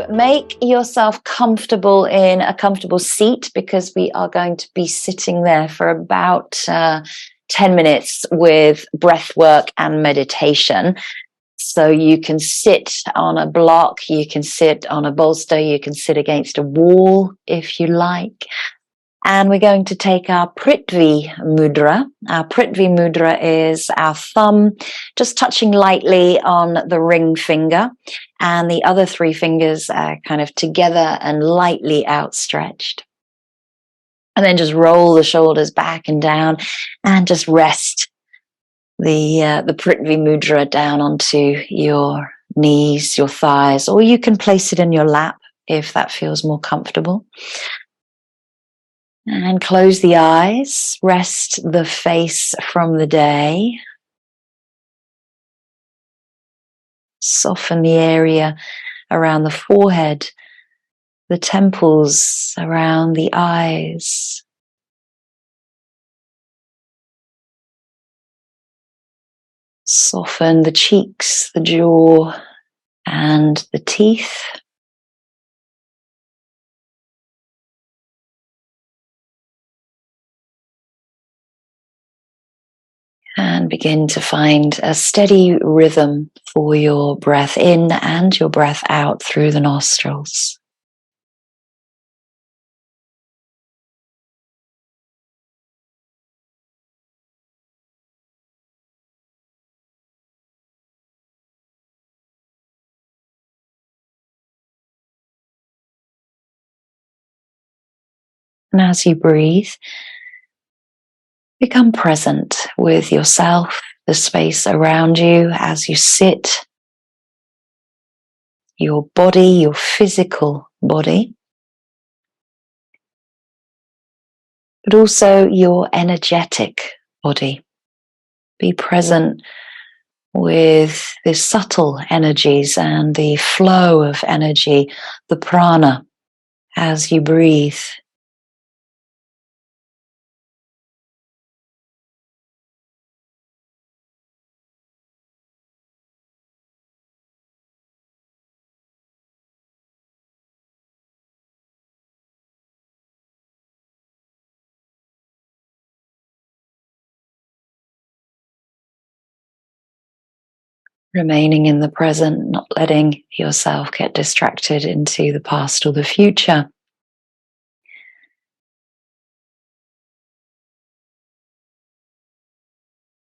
So make yourself comfortable in a comfortable seat, because we are going to be sitting there for about 10 minutes with breath work and meditation. So you can sit on a block, you can sit on a bolster, you can sit against a wall if you like. And we're going to take our Prithvi Mudra. Our Prithvi Mudra is our thumb just touching lightly on the ring finger, and the other three fingers are kind of together and lightly outstretched. And then just roll the shoulders back and down and just rest the Prithvi Mudra down onto your knees, your thighs, or you can place it in your lap if that feels more comfortable. And close the eyes, rest the face from the day. Soften the area around the forehead, the temples, around the eyes. Soften the cheeks, the jaw, and the teeth. And begin to find a steady rhythm for your breath in and your breath out through the nostrils. And as you breathe, become present with yourself, the space around you as you sit, your body, your physical body, but also your energetic body. Be present with the subtle energies and the flow of energy, the prana, as you breathe. Remaining in the present, not letting yourself get distracted into the past or the future.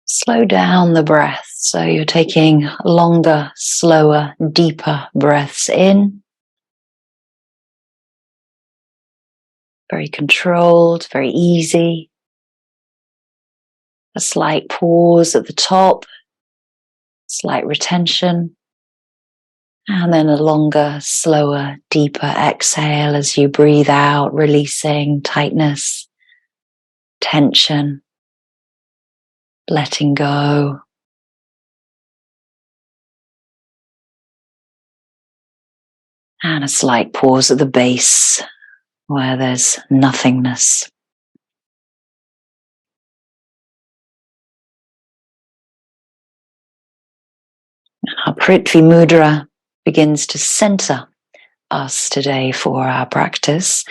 Slow down the breath, so you're taking longer, slower, deeper breaths in. Very controlled, very easy. A slight pause at the top, slight retention, and then a longer, slower, deeper exhale as you breathe out, releasing tightness, tension, letting go. And a slight pause at the base where there's nothingness. Our Prithvi Mudra begins to center us today for our practice.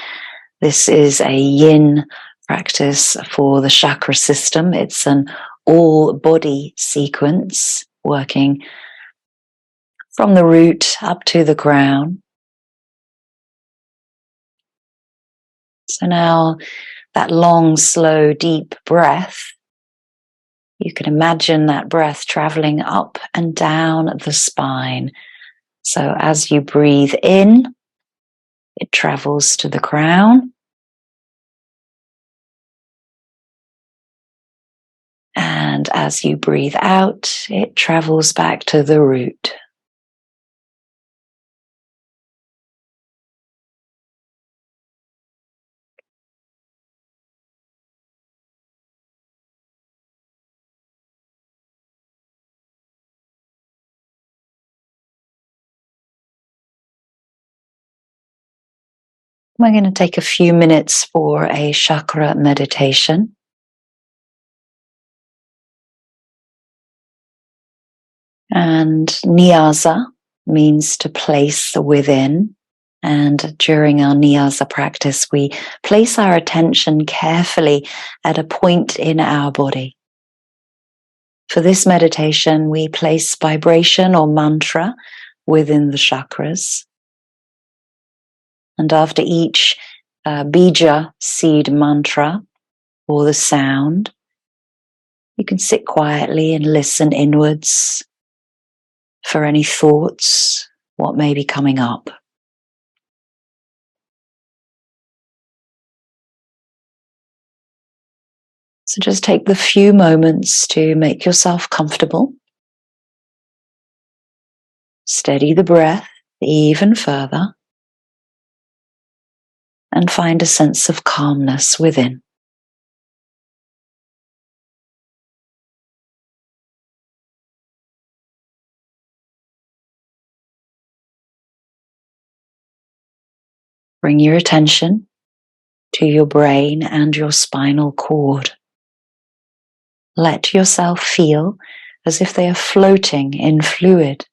This is a Yin practice for the Chakra System. It's an all-body sequence working from the root up to the crown. So now that long, slow, deep breath, you can imagine that breath traveling up and down the spine. So as you breathe in, it travels to the crown. And as you breathe out, it travels back to the root. We're going to take a few minutes for a chakra meditation. And Nyasa means to place within. And during our Nyasa practice, we place our attention carefully at a point in our body. For this meditation, we place vibration or mantra within the chakras. And after each bija seed mantra or the sound, you can sit quietly and listen inwards for any thoughts, what may be coming up. So just take the few moments to make yourself comfortable. Steady the breath even further and find a sense of calmness within. Bring your attention to your brain and your spinal cord. Let yourself feel as if they are floating in fluid.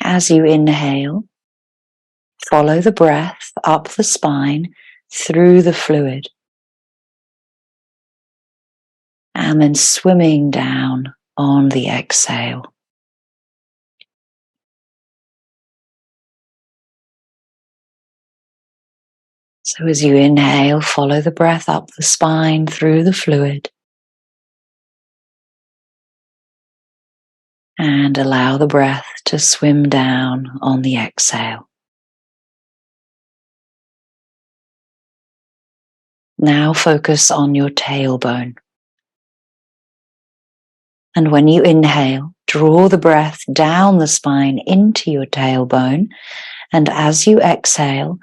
As you inhale, follow the breath up the spine through the fluid, and then swimming down on the exhale. So as you inhale, follow the breath up the spine through the fluid, and allow the breath to swim down on the exhale. Now focus on your tailbone. And when you inhale, draw the breath down the spine into your tailbone. And as you exhale,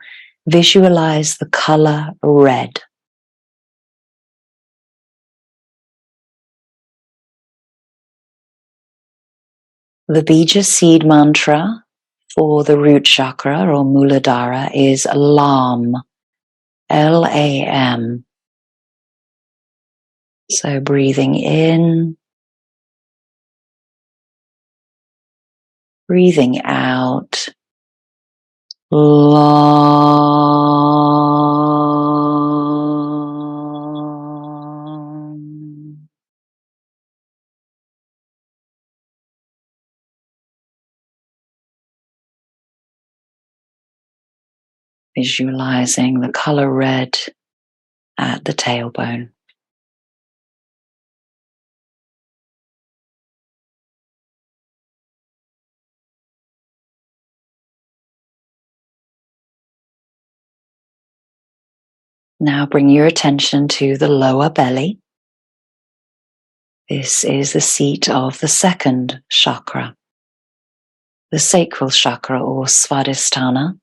visualize the color red. The bija seed mantra for the root chakra or Muladhara is LAM, L-A-M. So breathing in, breathing out, LAM. Visualizing the color red at the tailbone. Now bring your attention to the lower belly. This is the seat of the second chakra, the sacral chakra or Svadhisthana.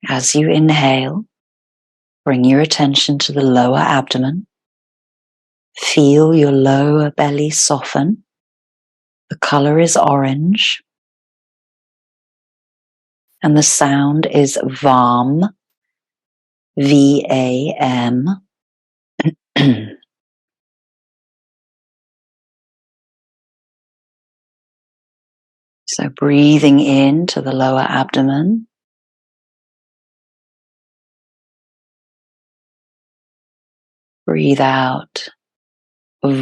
As you inhale, bring your attention to the lower abdomen. Feel your lower belly soften. The color is orange. And the sound is VAM, V-A-M. So breathing into the lower abdomen. Breathe out. VAM.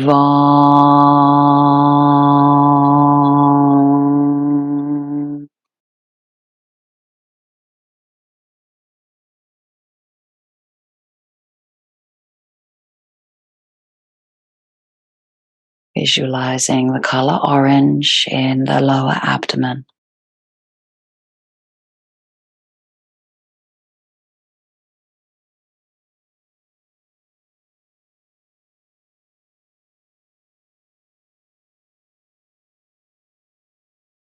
Visualizing the color orange in the lower abdomen.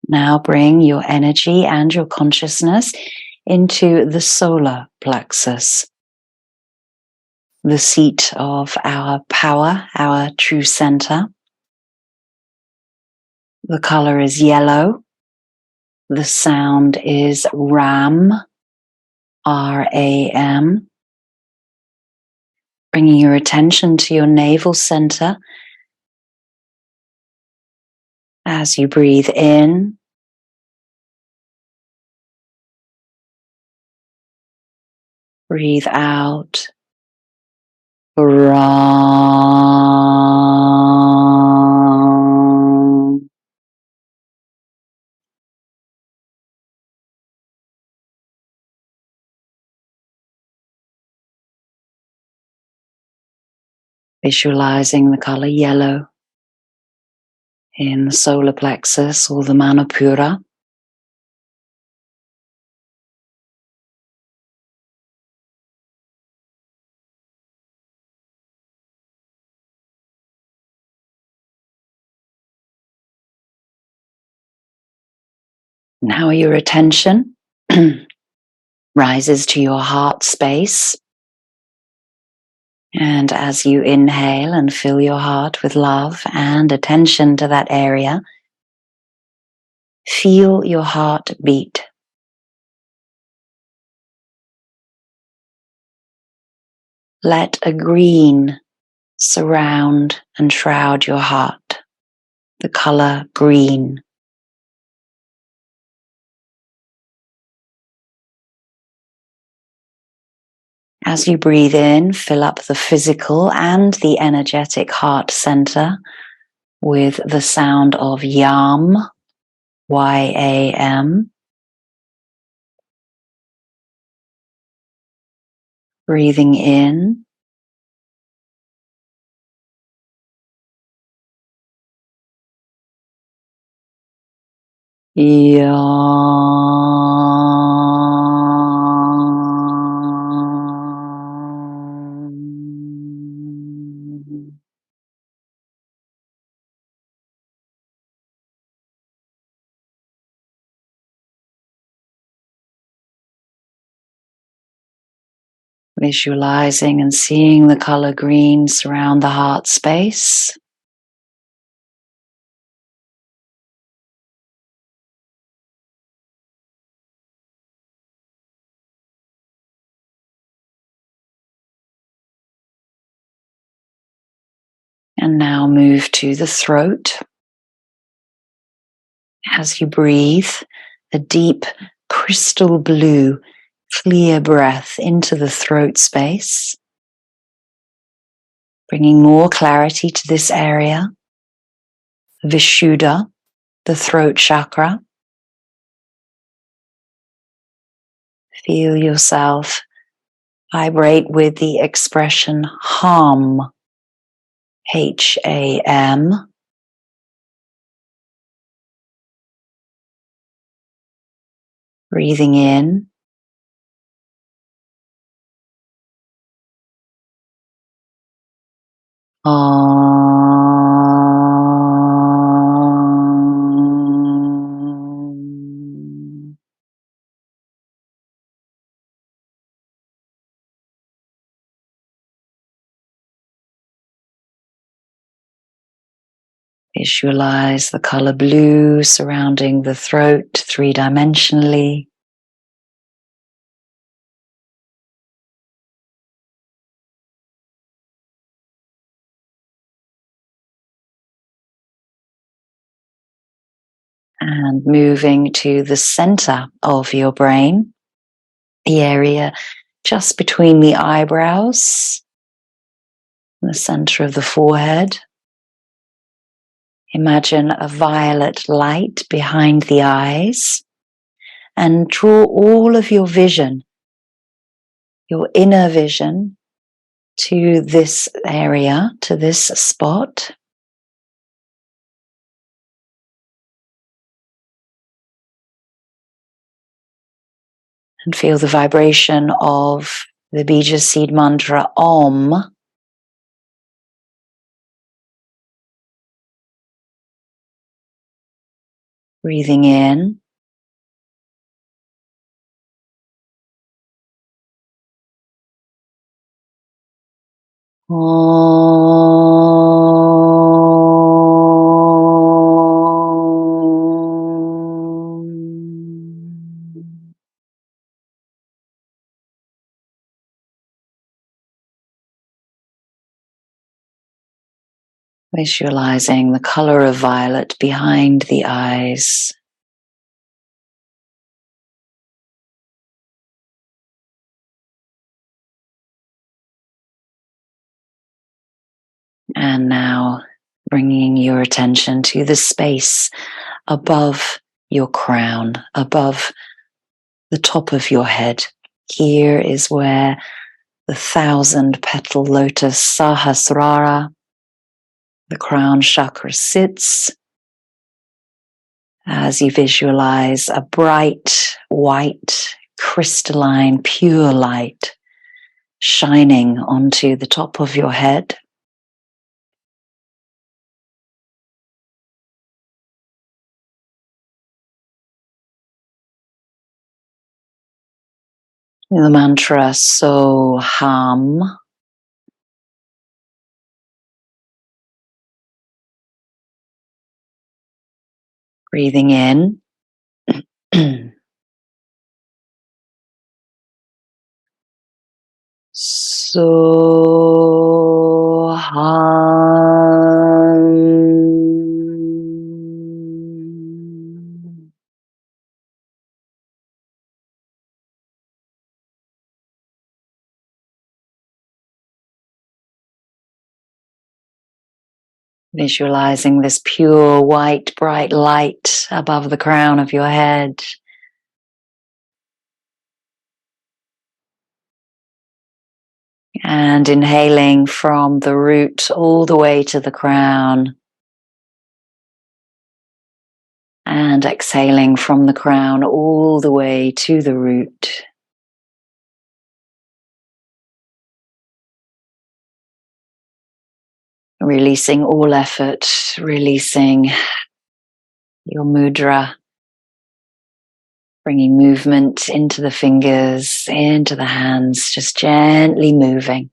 Now bring your energy and your consciousness into the solar plexus, the seat of our power, our true center. The color is yellow. The sound is RAM, R-A-M. Bringing your attention to your navel center. As you breathe in, Breathe out. Ram. Visualizing the color yellow in the solar plexus or the Manipura. Now your attention rises to your heart space. And as you inhale and fill your heart with love and attention to that area, feel your heart beat. Let a green surround and shroud your heart, the color green. As you breathe in, fill up the physical and the energetic heart center with the sound of Yam, Y-A-M. Breathing in. Yam. Visualizing and seeing the color green surround the heart space. And now move to the throat. As you breathe, a deep crystal blue, clear breath into the throat space, bringing more clarity to this area. Vishuddha, the throat chakra. Feel yourself vibrate with the expression Ham, H-A-M. Breathing in. Om. Visualize the color blue surrounding the throat three-dimensionally. And moving to the center of your brain, the area just between the eyebrows, the center of the forehead. Imagine a violet light behind the eyes and draw all of your vision, your inner vision, to this area, to this spot. And feel the vibration of the Bija seed mantra Om. Breathing in. Om. Visualizing the color of violet behind the eyes. And now bringing your attention to the space above your crown, above the top of your head. Here is where the 1,000-petal lotus Sahasrara, the crown chakra, sits. As you visualize a bright, white, crystalline, pure light shining onto the top of your head. The mantra Soham. Breathing in. Soham. Visualizing this pure, white, bright light above the crown of your head. And inhaling from the root all the way to the crown. And exhaling from the crown all the way to the root. Releasing all effort, releasing your mudra. Bringing movement into the fingers, into the hands, just gently moving.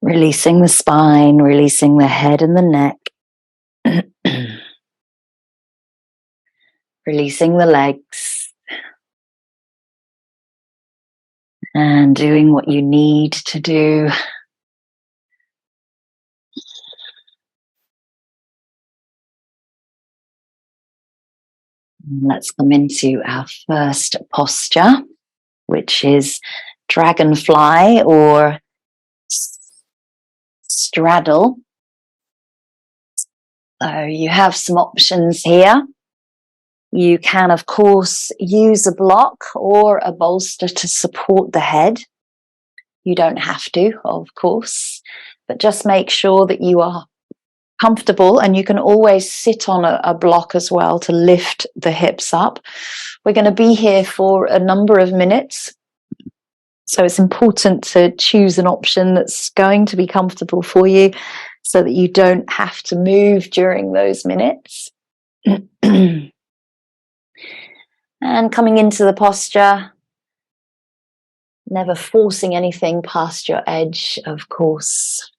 Releasing the spine, releasing the head and the neck. Releasing the legs. And doing what you need to do. Let's come into our first posture, which is dragonfly or straddle. So you have some options here. You can, of course, use a block or a bolster to support the head. You don't have to, of course, but just make sure that you are comfortable, and you can always sit on a block as well to lift the hips up. We're going to be here for a number of minutes, so it's important to choose an option that's going to be comfortable for you so that you don't have to move during those minutes. And coming into the posture, never forcing anything past your edge, of course.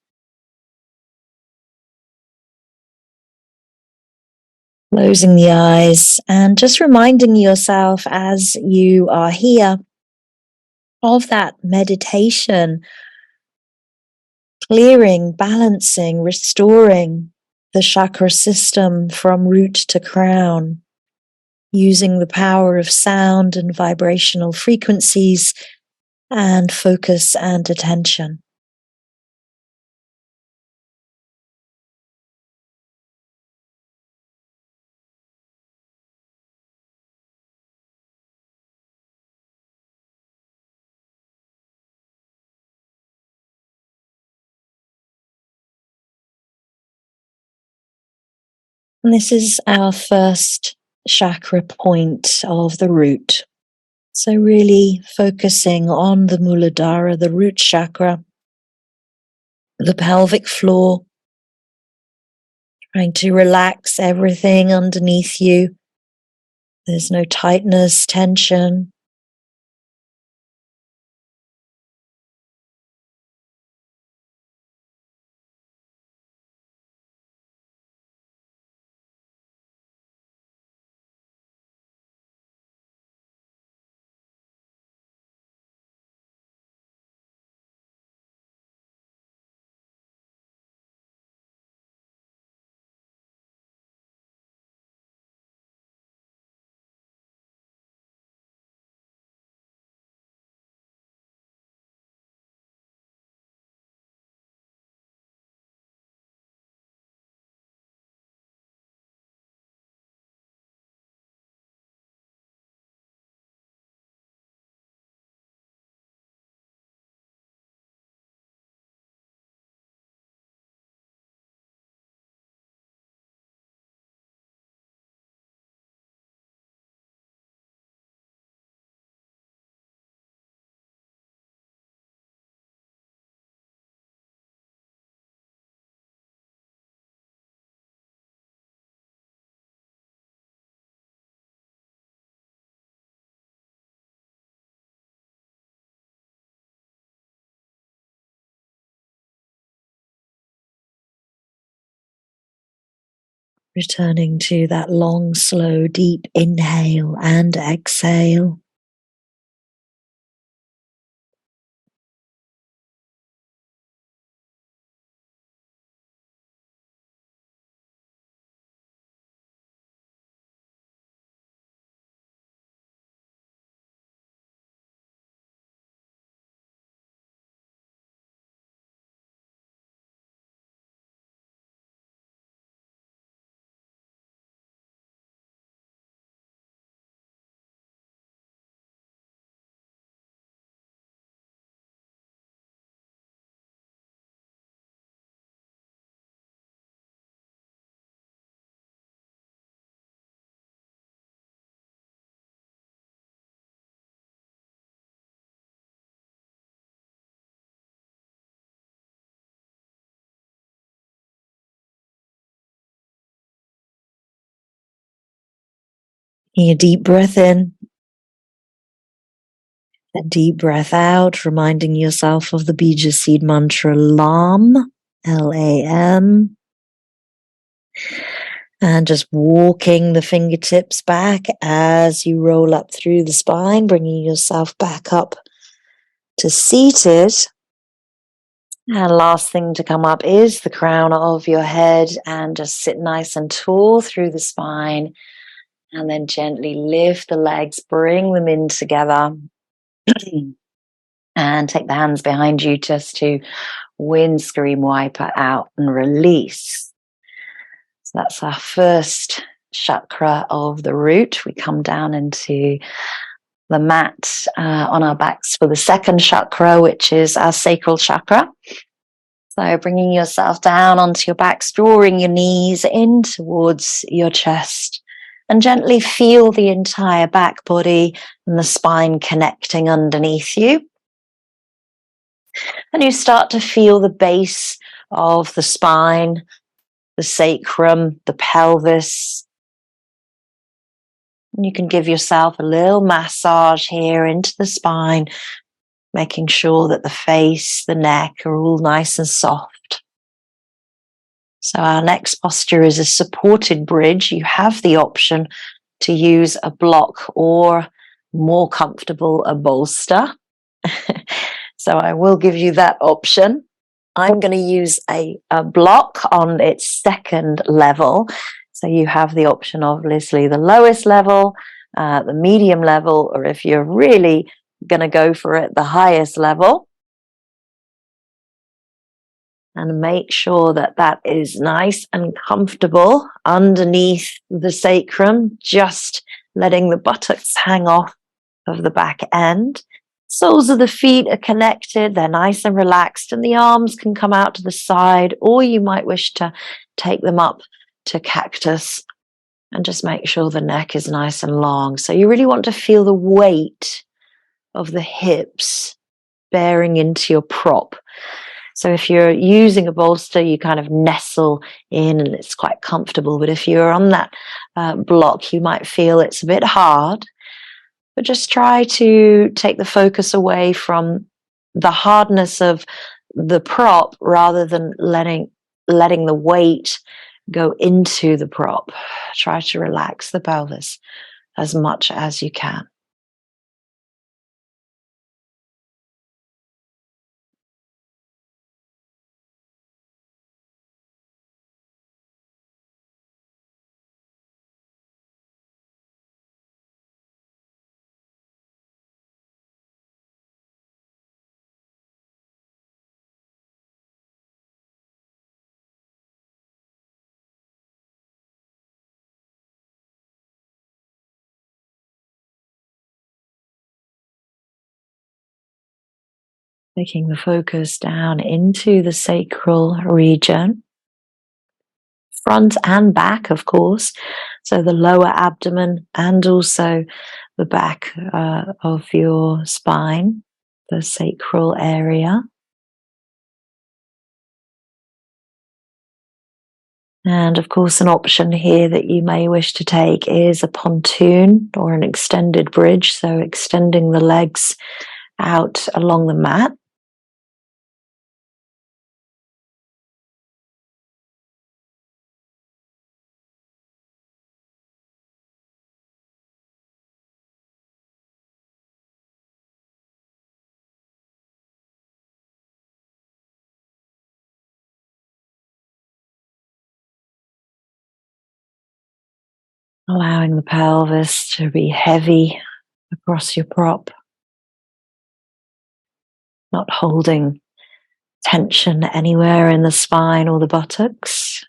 Closing the eyes and just reminding yourself as you are here of that meditation, clearing, balancing, restoring the chakra system from root to crown, using the power of sound and vibrational frequencies and focus and attention. And this is our first chakra point of the root. So really focusing on the Muladhara, the root chakra, the pelvic floor, trying to relax everything underneath you. There's no tightness, tension. Returning to that long, slow, deep inhale and exhale. Taking a deep breath in, a deep breath out, reminding yourself of the Bija Seed mantra LAM, Lam, and just walking the fingertips back as you roll up through the spine, bringing yourself back up to seated. And last thing to come up is the crown of your head, and just sit nice and tall through the spine, and then gently lift the legs, bring them in together. And take the hands behind you just to windscreen wiper out and release. So that's our first chakra of the root. We come down into the mat on our backs for the second chakra, which is our sacral chakra. So bringing yourself down onto your backs, drawing your knees in towards your chest, and gently feel the entire back body and the spine connecting underneath you. And you start to feel the base of the spine, the sacrum, the pelvis. And you can give yourself a little massage here into the spine, making sure that the face, the neck are all nice and soft. So our next posture is a supported bridge. You have the option to use a block or, more comfortable, a bolster. So I will give you that option. I'm going to use a block on its second level. So you have the option of obviously the lowest level, the medium level, or if you're really going to go for it, the highest level. And make sure that that is nice and comfortable underneath the sacrum, just letting the buttocks hang off of the back end. Soles of the feet are connected, they're nice and relaxed, and the arms can come out to the side, or you might wish to take them up to cactus, and just make sure the neck is nice and long. So you really want to feel the weight of the hips bearing into your prop. So if you're using a bolster, you kind of nestle in and it's quite comfortable. But if you're on that block, you might feel it's a bit hard. But just try to take the focus away from the hardness of the prop rather than letting the weight go into the prop. Try to relax the pelvis as much as you can. Taking the focus down into the sacral region, front and back, of course. So the lower abdomen and also the back of your spine, the sacral area. And of course, an option here that you may wish to take is a pontoon or an extended bridge. So extending the legs out along the mat. Allowing the pelvis to be heavy across your prop, not holding tension anywhere in the spine or the buttocks.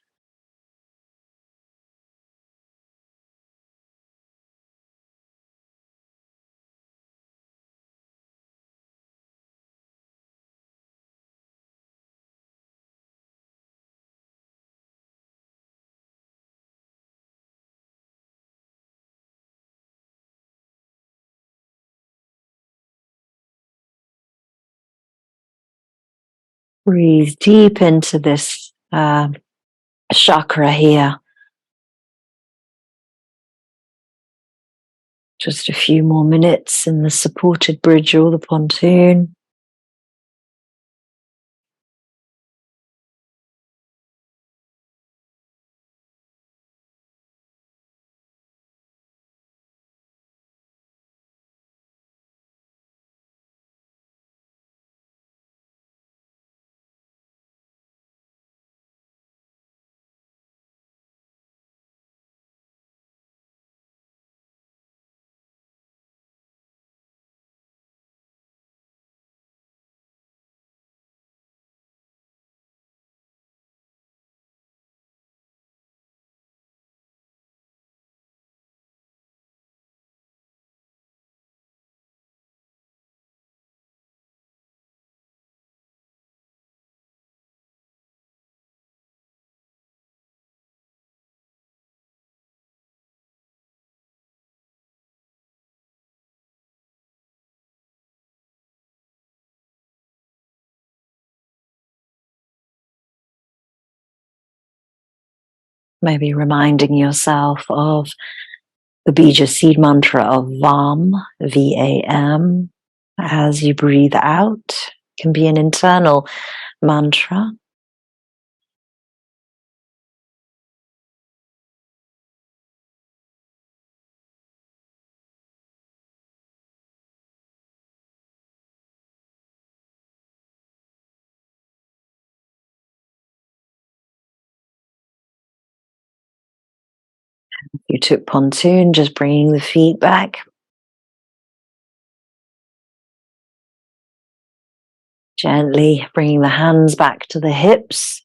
Breathe deep into this chakra here. Just a few more minutes in the supported bridge or the pontoon. Maybe reminding yourself of the Bija seed mantra of VAM, V-A-M, as you breathe out. It can be an internal mantra. You took pontoon, just bringing the feet back. Gently bringing the hands back to the hips.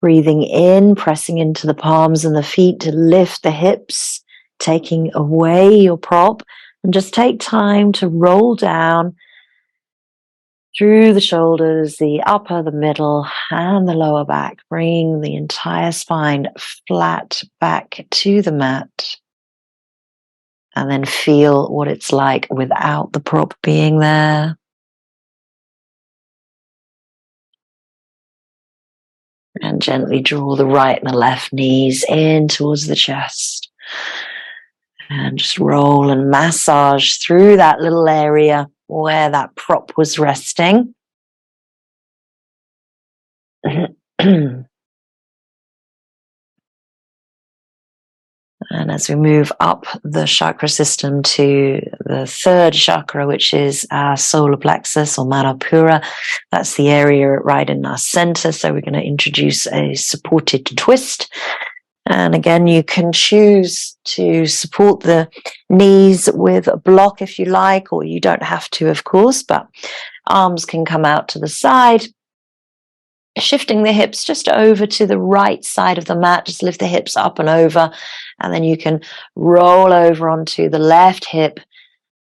Breathing in, pressing into the palms and the feet to lift the hips, taking away your prop, and just take time to roll down through the shoulders, the upper, the middle, and the lower back, bringing the entire spine flat back to the mat. And then feel what it's like without the prop being there. And gently draw the right and the left knees in towards the chest. And just roll and massage through that little area where that prop was resting. And as we move up the chakra system to the third chakra, which is our solar plexus or Manipura, that's the area right in our center. So we're going to introduce a supported twist. And again, you can choose to support the knees with a block if you like, or you don't have to, of course, but arms can come out to the side. Shifting the hips just over to the right side of the mat, just lift the hips up and over, and then you can roll over onto the left hip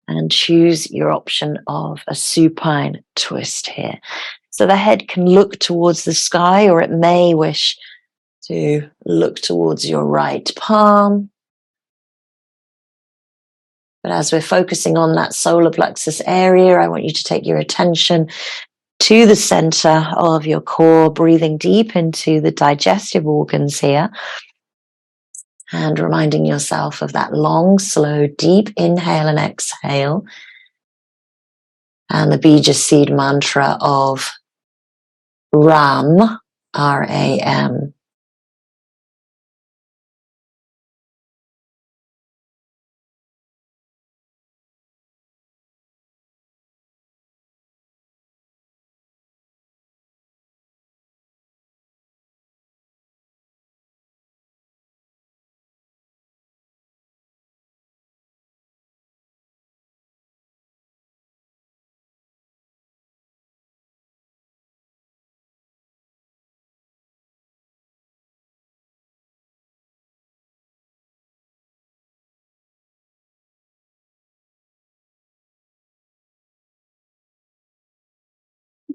and choose your option of a supine twist here. So the head can look towards the sky, or it may wish to look towards your right palm. But as we're focusing on that solar plexus area, I want you to take your attention to the center of your core, breathing deep into the digestive organs here, and reminding yourself of that long, slow, deep inhale and exhale, and the Bija seed mantra of RAM, R-A-M.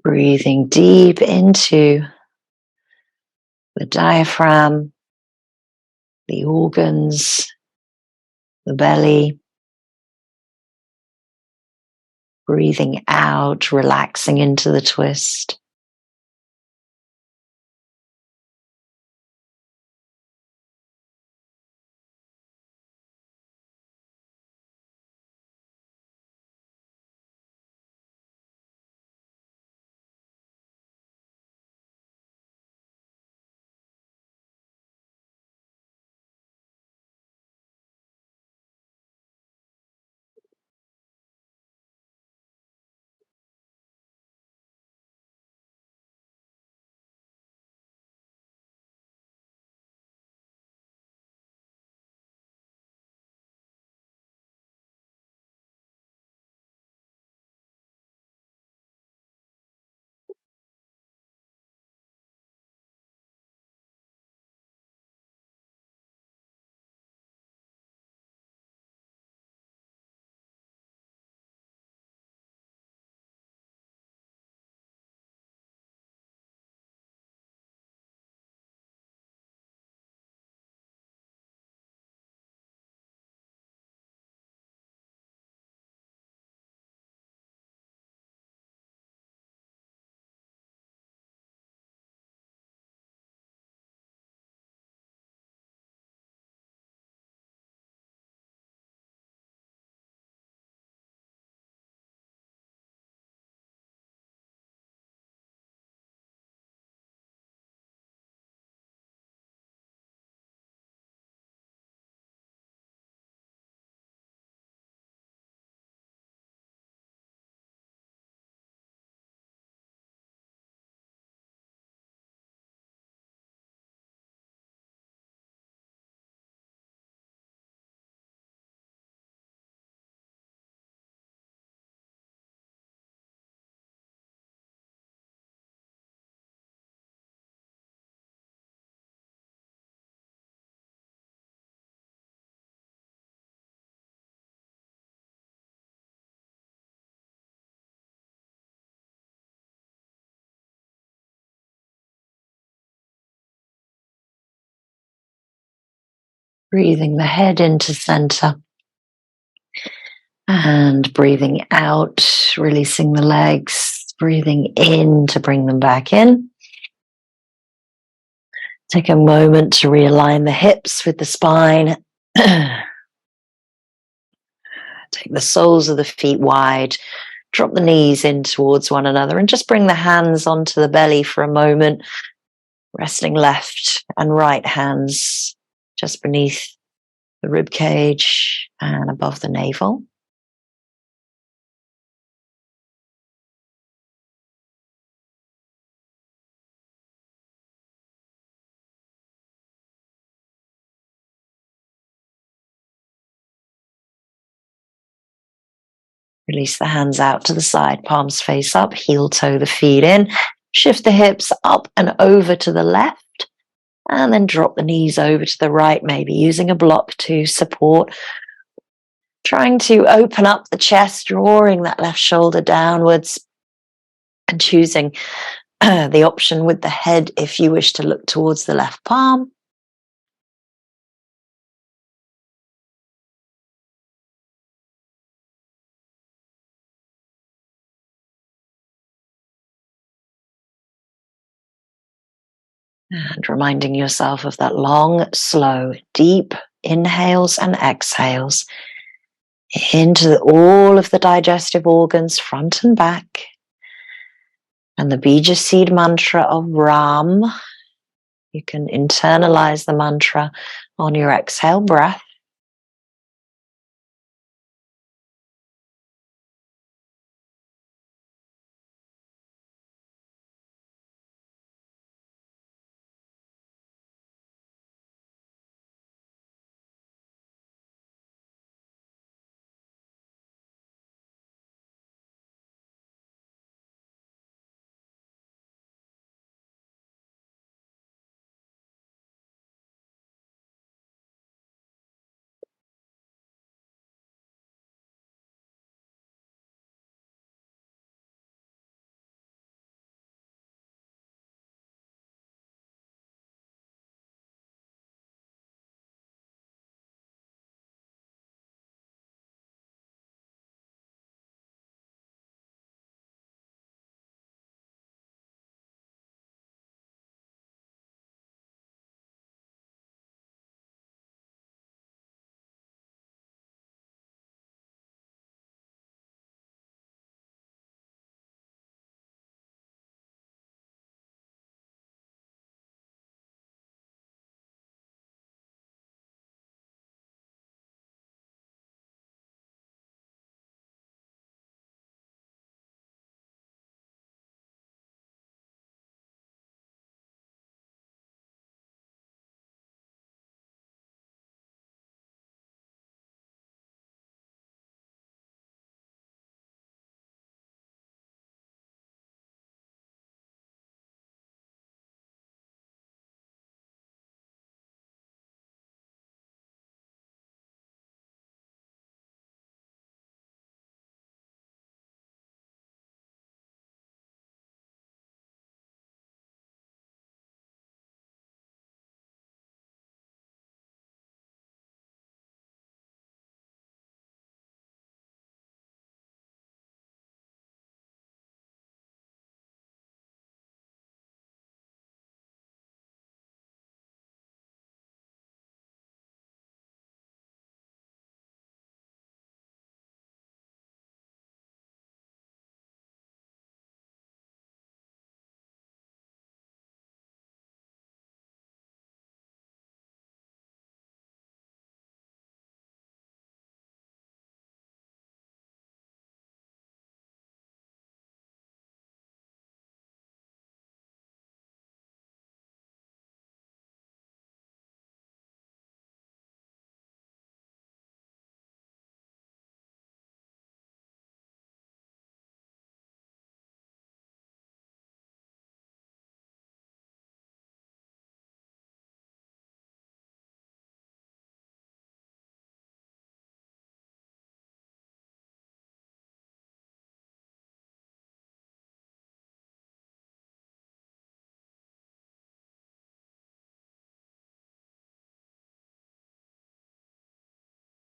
Breathing deep into the diaphragm, the organs, the belly. Breathing out, relaxing into the twist. Breathing the head into center. And breathing out, releasing the legs. Breathing in to bring them back in. Take a moment to realign the hips with the spine. Take the soles of the feet wide. Drop the knees in towards one another and just bring the hands onto the belly for a moment. Resting left and right hands just beneath the rib cage and above the navel. Release the hands out to the side, palms face up, heel toe the feet in. Shift the hips up and over to the left, and then drop the knees over to the right, maybe using a block to support. Trying to open up the chest, drawing that left shoulder downwards, and choosing the option with the head if you wish to look towards the left palm. And reminding yourself of that long, slow, deep inhales and exhales into all of the digestive organs, front and back. And the Bija seed mantra of Ram. You can internalize the mantra on your exhale breath.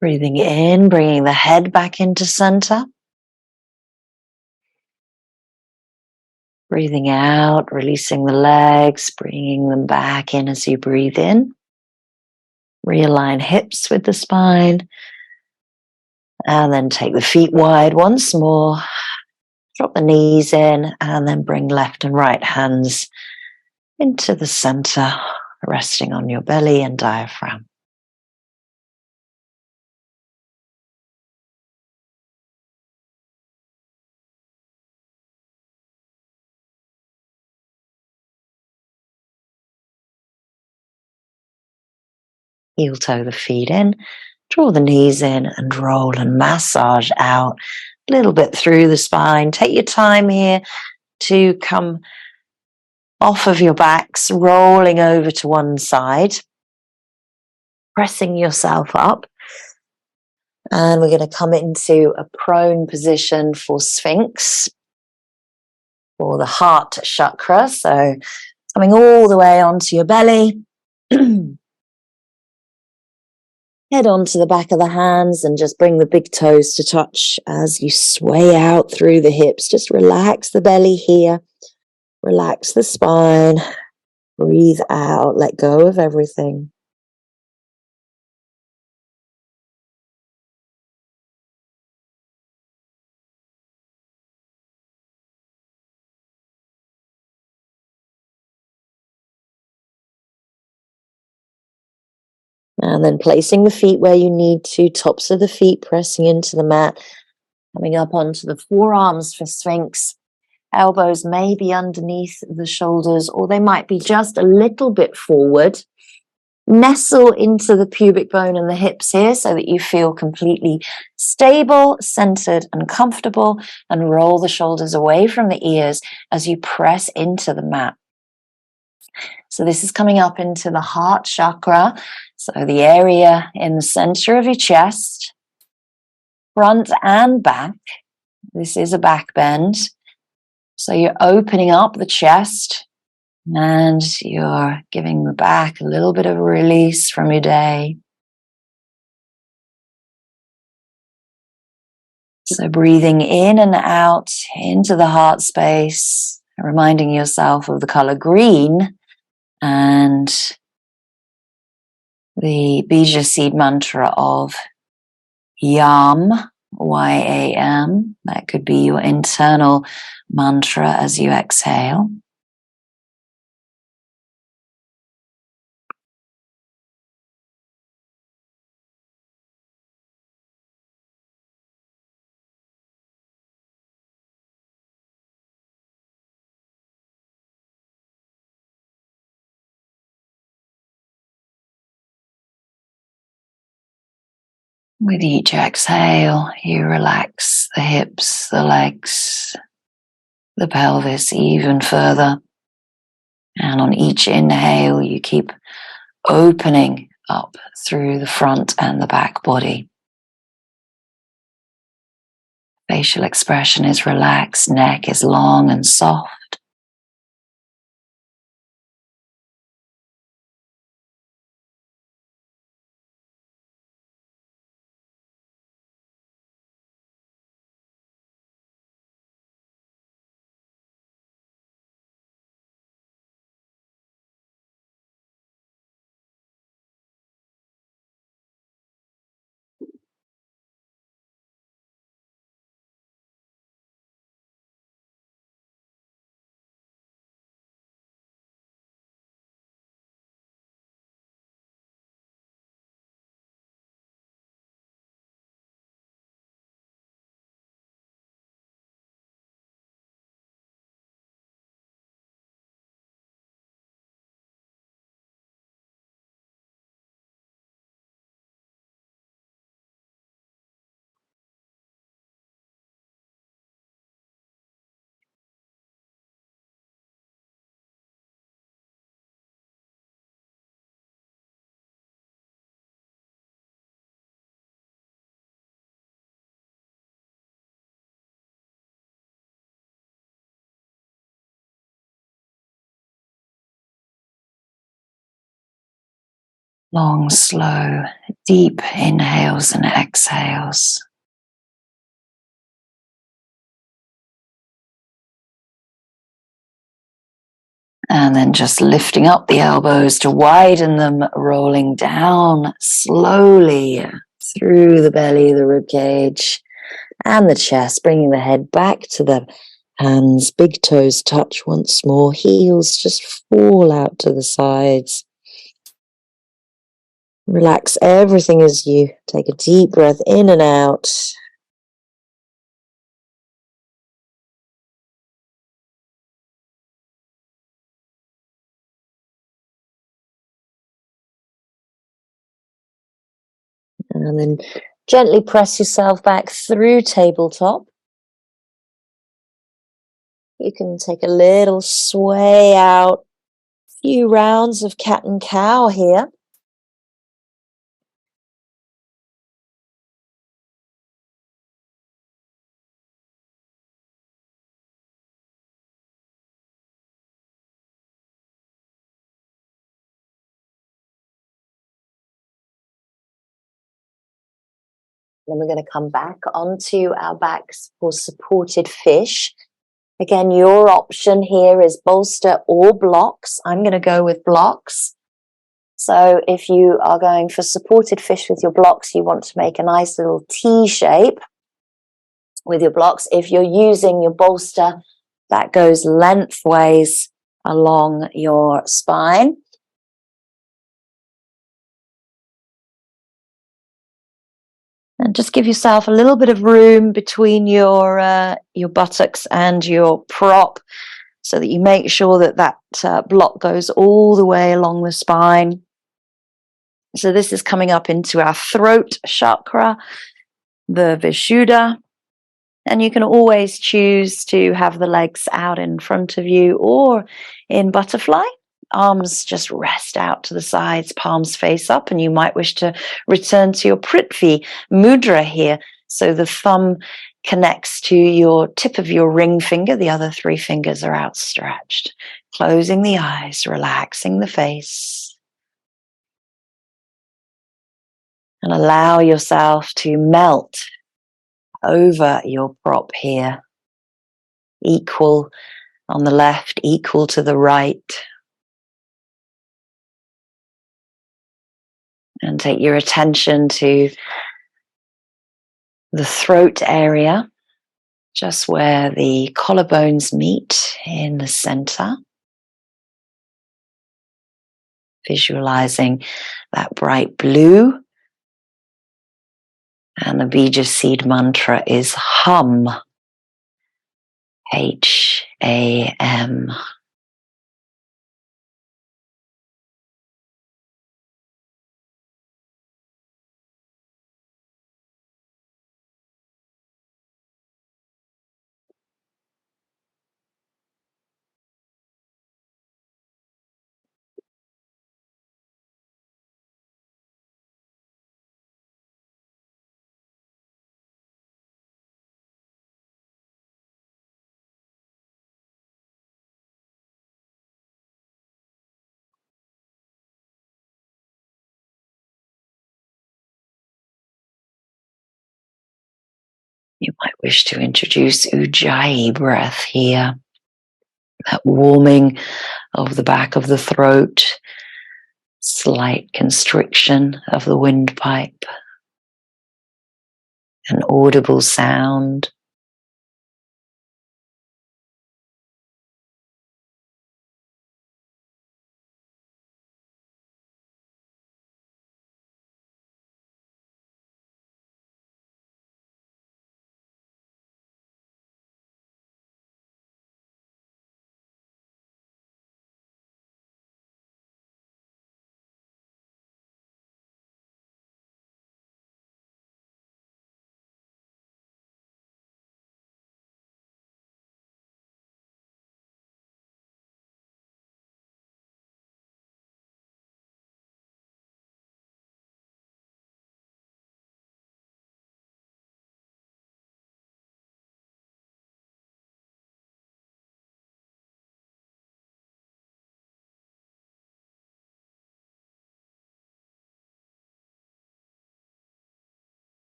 Breathing in, bringing the head back into center. Breathing out, releasing the legs, bringing them back in as you breathe in. Realign hips with the spine. And then take the feet wide once more. Drop the knees in and then bring left and right hands into the center, resting on your belly and diaphragm. Heel toe the feet in, draw the knees in and roll and massage out a little bit through the spine. Take your time here to come off of your backs, rolling over to one side, pressing yourself up. And we're going to come into a prone position for Sphinx, or the heart chakra. So coming all the way onto your belly. Head onto the back of the hands and just bring the big toes to touch as you sway out through the hips. Just relax the belly here. Relax the spine. Breathe out. Let go of everything. And then placing the feet where you need to, tops of the feet pressing into the mat, coming up onto the forearms for Sphinx. Elbows may be underneath the shoulders, or they might be just a little bit forward. Nestle into the pubic bone and the hips here so that you feel completely stable, centered, and comfortable, and roll the shoulders away from the ears as you press into the mat. So this is coming up into the heart chakra, so the area in the center of your chest, front and back. This is a back bend. So you're opening up the chest and you're giving the back a little bit of a release from your day. So breathing in and out into the heart space, reminding yourself of the color green and the Bija seed mantra of YAM, Y-A-M. That could be your internal mantra as you exhale. With each exhale, you relax the hips, the legs, the pelvis even further. And on each inhale, you keep opening up through the front and the back body. Facial expression is relaxed, neck is long and soft. Long, slow, deep inhales and exhales. And then just lifting up the elbows to widen them, rolling down slowly through the belly, the rib cage, and the chest, bringing the head back to the hands. Big toes touch once more. Heels just fall out to the sides. Relax everything as you take a deep breath in and out. And then gently press yourself back through tabletop. You can take a little sway out, a few rounds of cat and cow here. Then we're going to come back onto our backs for supported fish. Again, your option here is bolster or blocks. I'm going to go with blocks. So if you are going for supported fish with your blocks, you want to make a nice little T shape with your blocks. If you're using your bolster, that goes lengthways along your spine. And just give yourself a little bit of room between your buttocks and your prop so that you make sure that that block goes all the way along the spine. So this is coming up into our throat chakra, the Vishuddha. And you can always choose to have the legs out in front of you or in butterfly. Arms just rest out to the sides, palms face up, and you might wish to return to your Prithvi mudra here. So the thumb connects to your tip of your ring finger. The other three fingers are outstretched. Closing the eyes, relaxing the face. And allow yourself to melt over your prop here. Equal on the left, equal to the right. And take your attention to the throat area, just where the collarbones meet in the center. Visualizing that bright blue. And the Bija seed mantra is hum. H-A-M. You might wish to introduce Ujjayi breath here. That warming of the back of the throat, slight constriction of the windpipe, an audible sound.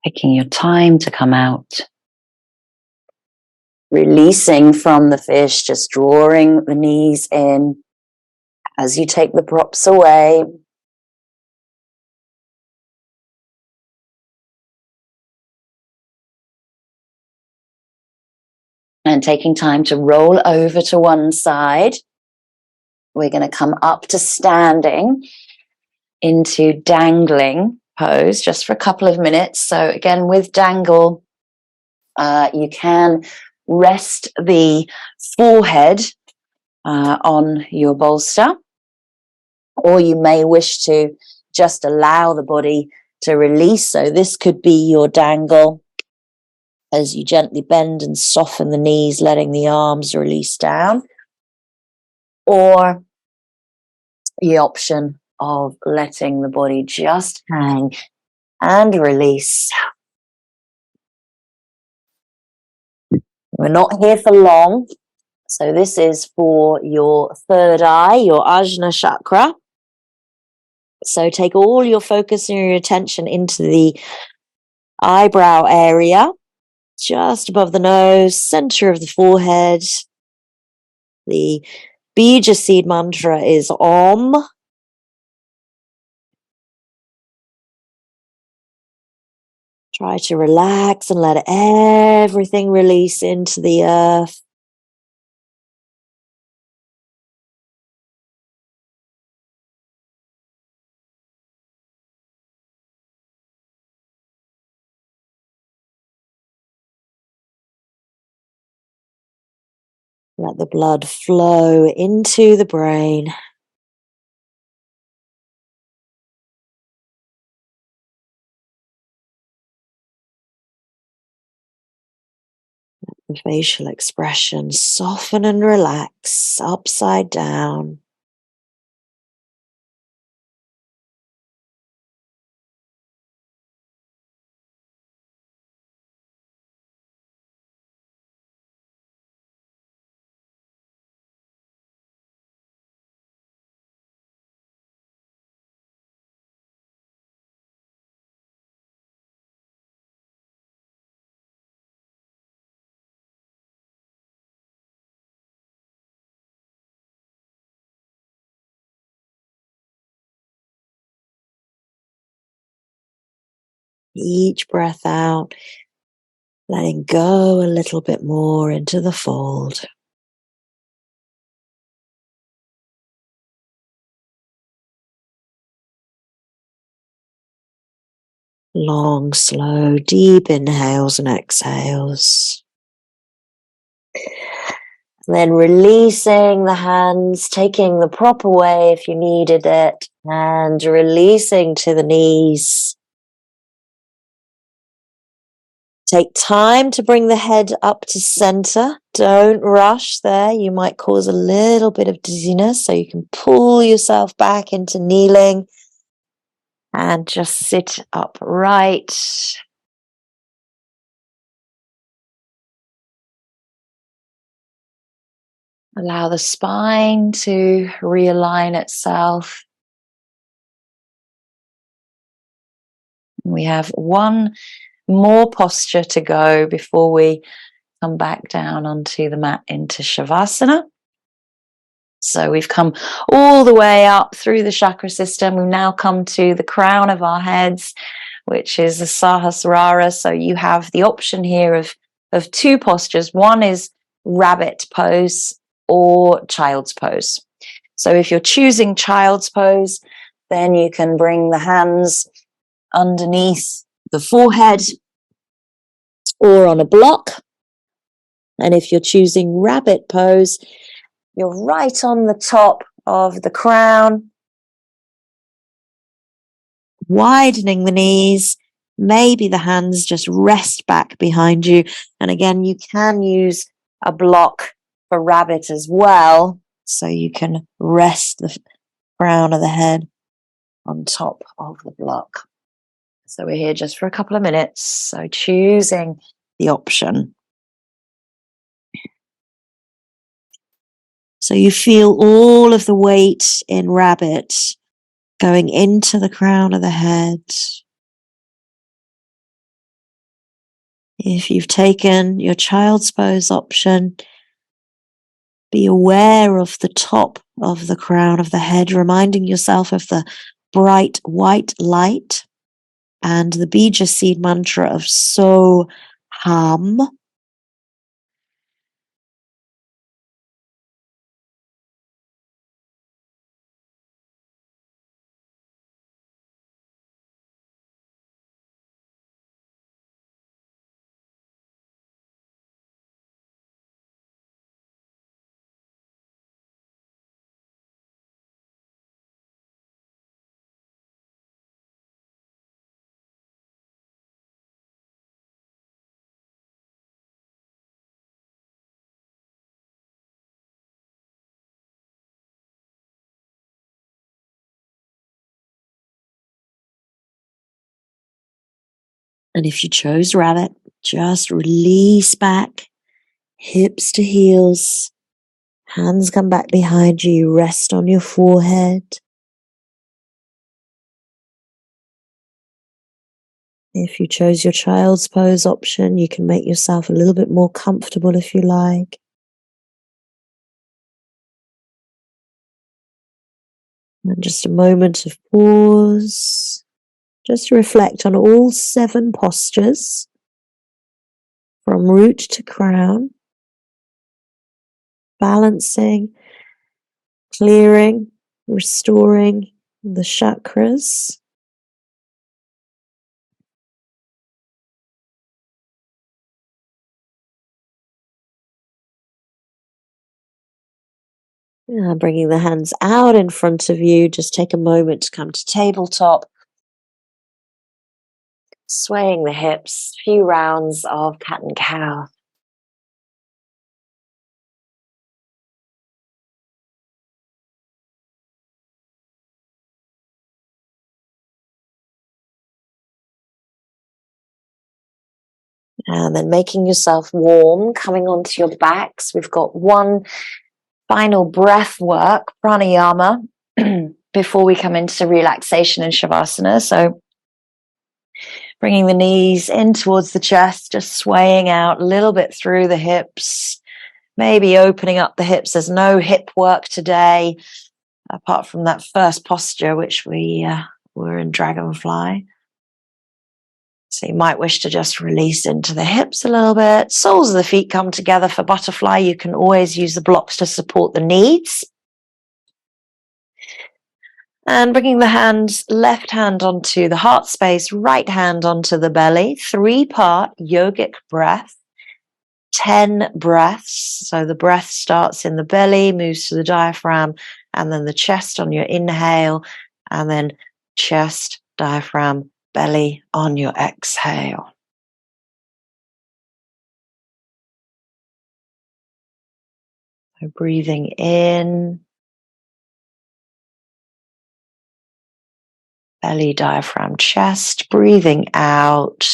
Taking your time to come out. Releasing from the fish, just drawing the knees in as you take the props away. And taking time to roll over to one side. We're going to come up to standing into dangling pose just for a couple of minutes. So again, with dangle, you can rest the forehead on your bolster, or you may wish to just allow the body to release. So this could be your dangle as you gently bend and soften the knees, letting the arms release down, or the option of letting the body just hang and release. We're not here for long. So this is for your third eye, your Ajna chakra. So take all your focus and your attention into the eyebrow area, just above the nose, center of the forehead. The Bija seed mantra is Om. Try to relax and let everything release into the earth. Let the blood flow into the brain. The facial expression soften and relax, upside down. Each breath out, letting go a little bit more into the fold. Long, slow, deep inhales and exhales. And then releasing the hands, taking the prop away if you needed it, and releasing to the knees. Take time to bring the head up to center. Don't rush there. You might cause a little bit of dizziness, so you can pull yourself back into kneeling and just sit upright. Allow the spine to realign itself. We have one more posture to go before we come back down onto the mat into Shavasana. So we've come all the way up through the chakra system. We've now come to the crown of our heads, which is the Sahasrara. So you have the option here of two postures. One is rabbit pose or child's pose. So if you're choosing child's pose, then you can bring the hands underneath the forehead or on a block. And if you're choosing rabbit pose, you're right on the top of the crown, widening the knees. Maybe the hands just rest back behind you. And again, you can use a block for rabbit as well. So you can rest the crown of the head on top of the block. So we're here just for a couple of minutes. So choosing the option. So you feel all of the weight in rabbit going into the crown of the head. If you've taken your child's pose option, be aware of the top of the crown of the head, reminding yourself of the bright white light and the Bija seed mantra of So Ham. And if you chose rabbit, just release back, hips to heels, hands come back behind you, rest on your forehead. If you chose your child's pose option, you can make yourself a little bit more comfortable if you like. And just a moment of pause. Just reflect on all 7 postures from root to crown, balancing, clearing, restoring the chakras. Bringing the hands out in front of you, just take a moment to come to tabletop. Swaying the hips, a few rounds of cat and cow. And then making yourself warm, coming onto your backs. We've got one final breath work, pranayama, before we come into relaxation and shavasana. So bringing the knees in towards the chest, just swaying out a little bit through the hips, maybe opening up the hips. There's no hip work today, apart from that first posture, which we were in Dragonfly. So you might wish to just release into the hips a little bit. Soles of the feet come together for butterfly. You can always use the blocks to support the knees. And bringing the hands, left hand onto the heart space, right hand onto the belly. 3-part yogic breath. 10 breaths. So the breath starts in the belly, moves to the diaphragm, and then the chest on your inhale, and then chest, diaphragm, belly on your exhale. So breathing in, belly, diaphragm, chest. Breathing out,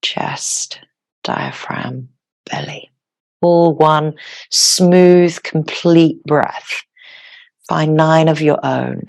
chest, diaphragm, belly. All one smooth, complete breath. Find 9 of your own.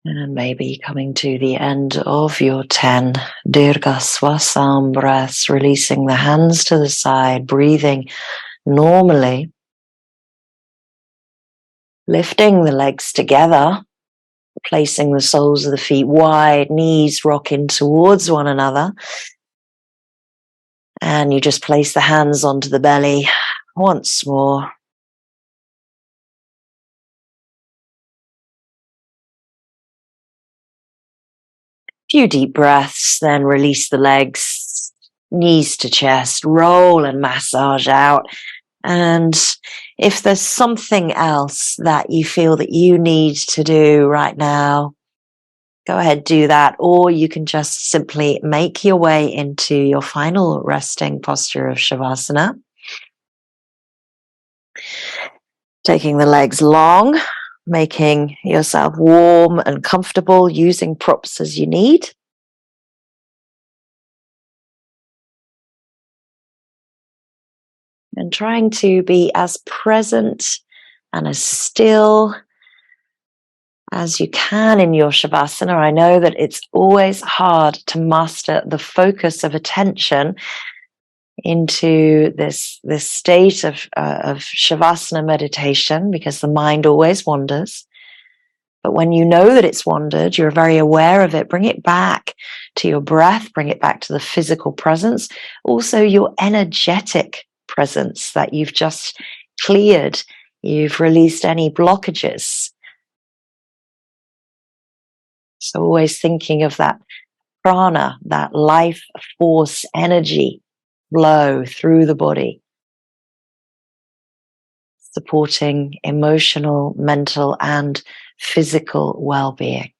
And maybe coming to the end of your 10 Dirga Swasam breaths, releasing the hands to the side, breathing normally, lifting the legs together, placing the soles of the feet wide, knees rocking towards one another. And you just place the hands onto the belly once more. Few deep breaths, then release the legs, knees to chest, roll and massage out. And if there's something else that you feel that you need to do right now, go ahead, do that. Or you can just simply make your way into your final resting posture of Shavasana. Taking the legs long, making yourself warm and comfortable, using props as you need. And trying to be as present and as still as you can in your Shavasana. I know that it's always hard to master the focus of attention into this state of Shavasana meditation, because the mind always wanders. But when you know that it's wandered, you're very aware of it. Bring it back to your breath, bring it back to the physical presence, also your energetic presence that you've just cleared. You've released any blockages. So always thinking of that prana, that life force energy flow through the body, supporting emotional, mental, and physical well-being.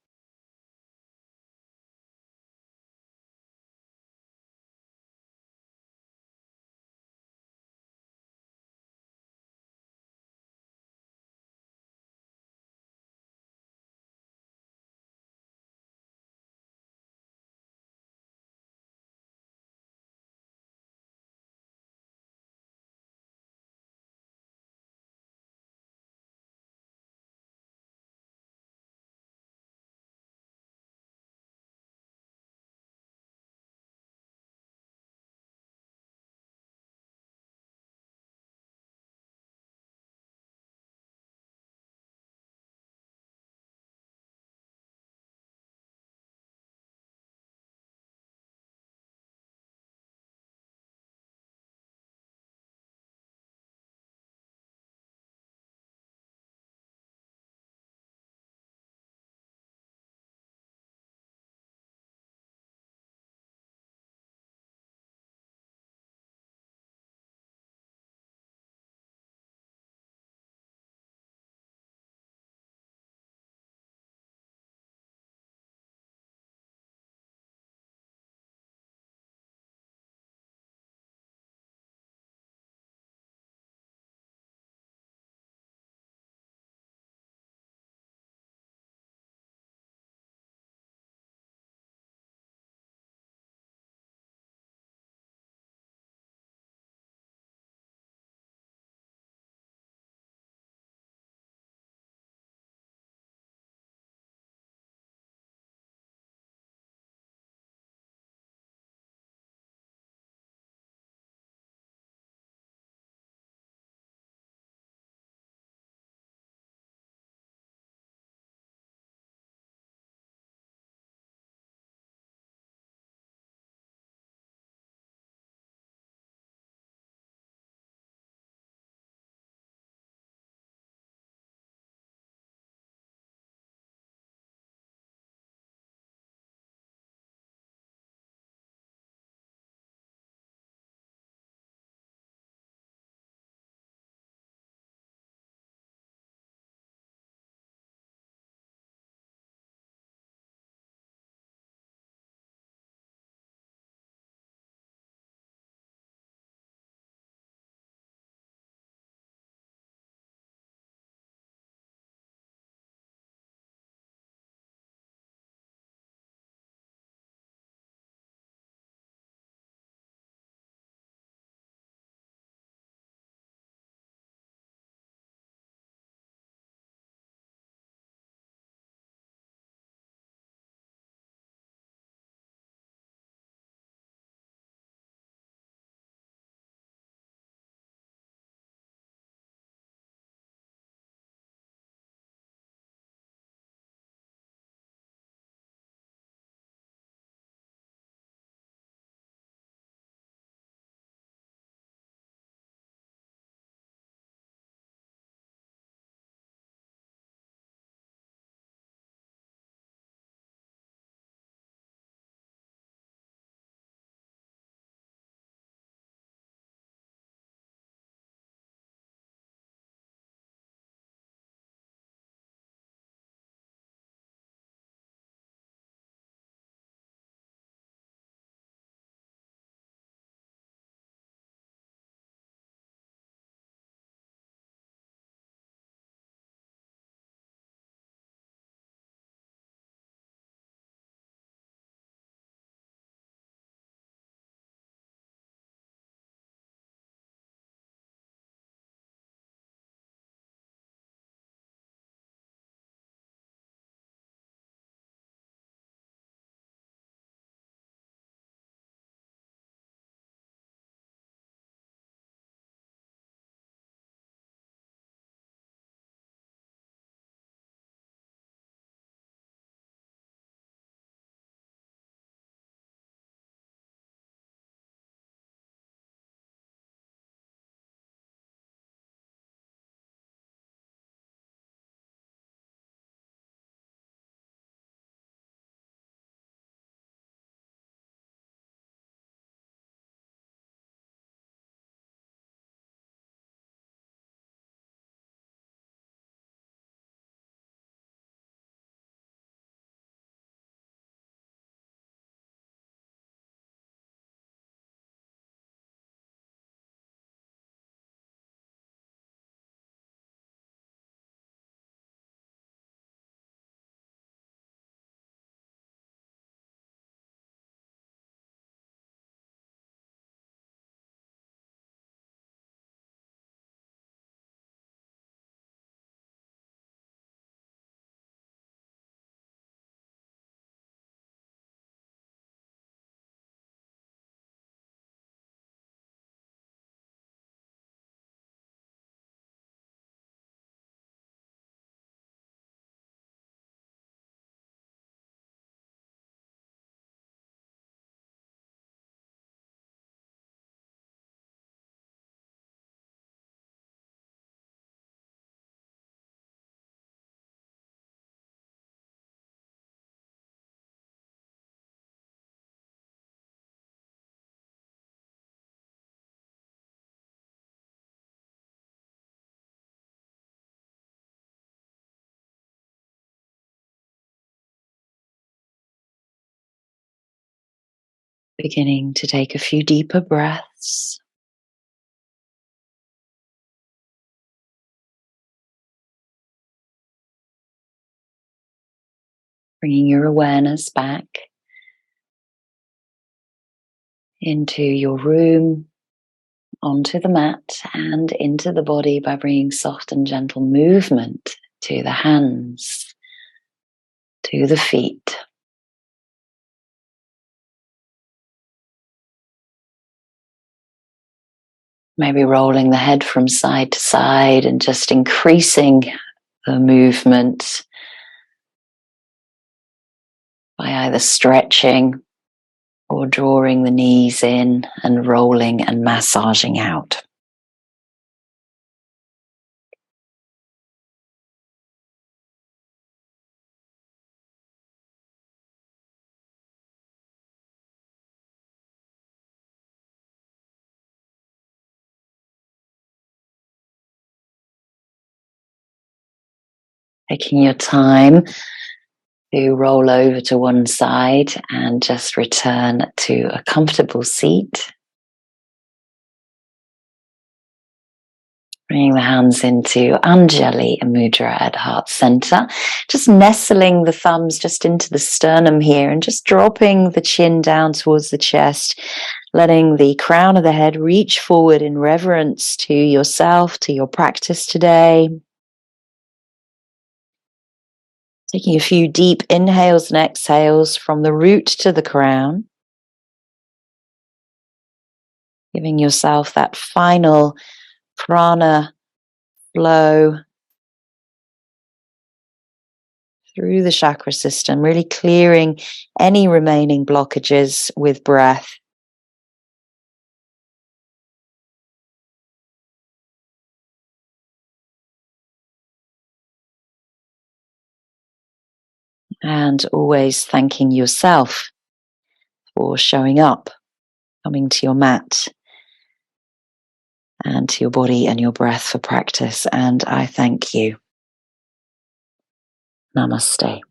Beginning to take a few deeper breaths. Bringing your awareness back into your room, onto the mat, and into the body by bringing soft and gentle movement to the hands, to the feet. Maybe rolling the head from side to side and just increasing the movement by either stretching or drawing the knees in and rolling and massaging out. Taking your time to roll over to one side and just return to a comfortable seat. Bringing the hands into Anjali Mudra at heart center. Just nestling the thumbs just into the sternum here and just dropping the chin down towards the chest, letting the crown of the head reach forward in reverence to yourself, to your practice today. Taking a few deep inhales and exhales from the root to the crown. Giving yourself that final prana flow through the chakra system, really clearing any remaining blockages with breath. And always thanking yourself for showing up, coming to your mat and to your body and your breath for practice. And I thank you. Namaste.